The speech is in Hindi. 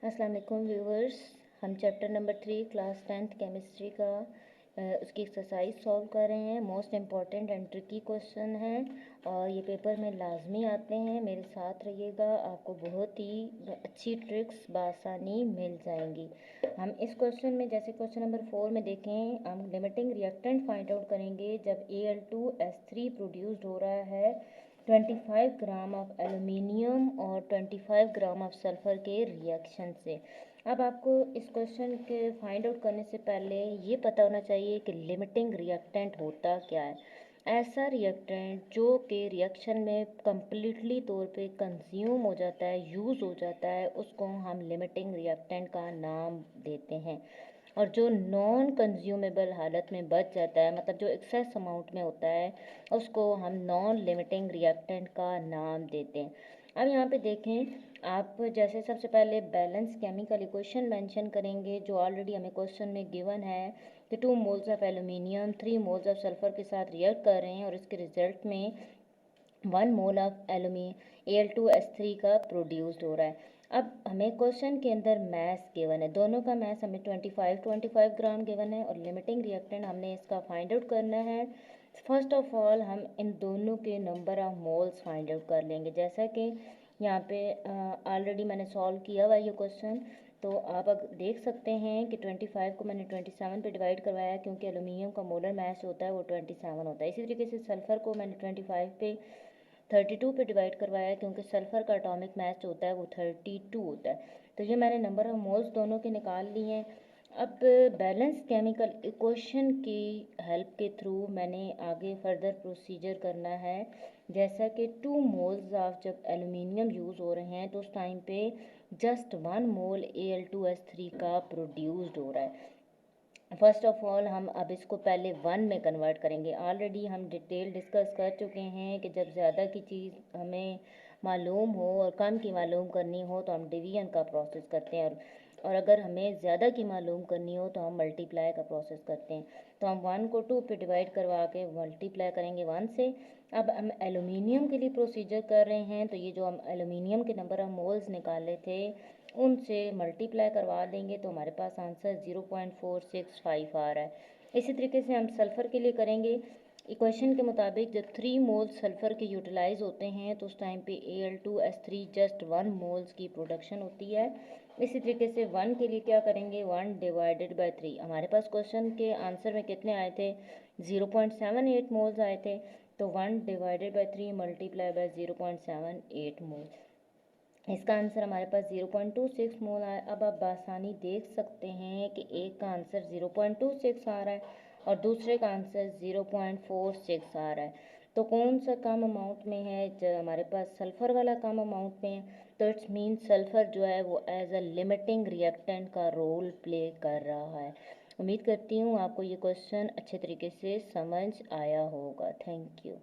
अस्सलाम वालेकुम व्यूवर्स। हम chapter number 3 class 10th chemistry का उसकी एक्सरसाइज सॉल्व कर रहे हैं। Most important and tricky question हैं और ये पेपर में लाजमी आते हैं। मेरे साथ रहिएगा, आपको बहुत ही अच्छी ट्रिक्स बआसानी मिल जाएंगी। हम इस क्वेश्चन में जैसे क्वेश्चन नंबर 4 में देखें, हम लिमिटिंग रिएक्टेंट फाइंड आउट करेंगे जब Al2S3 प्रोड्यूस्ड हो रहा है 25 ग्राम ऑफ एल्यूमिनियम और 25 ग्राम ऑफ सल्फ़र के रिएक्शन से। अब आपको इस क्वेश्चन के फाइंड आउट करने से पहले ये पता होना चाहिए कि लिमिटिंग रिएक्टेंट होता क्या है। ऐसा रिएक्टेंट जो कि रिएक्शन में कम्प्लीटली तौर पे कंज्यूम हो जाता है, यूज़ हो जाता है, उसको हम लिमिटिंग रिएक्टेंट का नाम देते हैं। और जो नॉन कंज्यूमेबल हालत में बच जाता है, मतलब जो एक्सेस अमाउंट में होता है, उसको हम नॉन लिमिटिंग रिएक्टेंट का नाम देते हैं। अब यहाँ पे देखें आप, जैसे सबसे पहले बैलेंस केमिकल इक्वेशन मेंशन करेंगे जो ऑलरेडी हमें क्वेश्चन में गिवन है कि 2 moles of aluminium 3 moles of sulphur के साथ रिएक्ट कर रहे हैं और इसके रिजल्ट में 1 मोल ऑफ Al2S3 का प्रोड्यूस्ड हो रहा है। अब हमें क्वेश्चन के अंदर मैस गिवन है, दोनों का मैस हमें 25 ग्राम गिवन है और लिमिटिंग रिएक्टेंट हमने इसका फाइंड आउट करना है। फर्स्ट ऑफ ऑल हम इन दोनों के number of moles find out कर लेंगे। जैसा कि यहाँ पे ऑलरेडी मैंने सॉल्व किया हुआ ये क्वेश्चन, तो आप अब देख सकते हैं कि 25 को मैंने 27 पे डिवाइड करवाया क्योंकि एल्यूमिनियम का मोलर मैस होता है वो 27 होता है। इसी तरीके से सल्फ़र को मैंने 25 पे 32 पे डिवाइड करवाया क्योंकि सल्फ़र का एटॉमिक मास होता है वो 32 होता है। तो ये मैंने नंबर ऑफ मोल्स दोनों के निकाल लिए हैं। अब बैलेंस केमिकल इक्वेशन की हेल्प के थ्रू मैंने आगे फर्दर प्रोसीजर करना है। जैसा कि 2 मोल्स ऑफ जब एल्यूमिनियम यूज़ हो रहे हैं तो उस टाइम पे जस्ट 1 मोल Al2S3 का प्रोड्यूस्ड हो रहा है। फर्स्ट ऑफ ऑल हम अब इसको पहले 1 में कन्वर्ट करेंगे। ऑलरेडी हम डिटेल डिस्कस कर चुके हैं कि जब ज़्यादा की चीज़ हमें मालूम हो और कम की मालूम करनी हो तो हम डिवीजन का प्रोसेस करते हैं, और अगर हमें ज़्यादा की मालूम करनी हो तो हम मल्टीप्लाई का प्रोसेस करते हैं। तो हम 1 को 2 पे डिवाइड करवा के मल्टीप्लाई करेंगे 1 से। अब हम एल्यूमिनियम के लिए प्रोसीजर कर रहे हैं, तो ये जो हम एल्यूमिनियम के नंबर ऑफ मोल्स निकाले थे उनसे मल्टीप्लाई करवा देंगे तो हमारे पास आंसर 0.465 आ रहा है। इसी तरीके से हम सल्फ़र के लिए करेंगे। इक्वेशन के मुताबिक जब 3 मोल्स सल्फ़र के यूटिलाइज होते हैं तो उस टाइम पे Al2S3 जस्ट 1 मोल्स की प्रोडक्शन होती है। इसी तरीके से 1 के लिए क्या करेंगे, 1 डिवाइडेड बाई 3। हमारे पास क्वेश्चन के आंसर में कितने आए थे, 0.78 मोल्स आए थे। तो 1 divided by 3 multiply by 0.78 moles, इसका आंसर हमारे पास 0.26 मोल आया। अब आप आसानी देख सकते हैं कि एक का आंसर 0.26 आ रहा है और दूसरे का आंसर 0.46 आ रहा है। तो कौन सा कम अमाउंट में है, जो हमारे पास सल्फ़र वाला कम अमाउंट में है, तो इट्स मीन सल्फ़र जो है वो एज अ लिमिटिंग रिएक्टेंट का रोल प्ले कर रहा है। उम्मीद करती हूँ आपको ये क्वेश्चन अच्छे तरीके से समझ आया होगा। Thank you.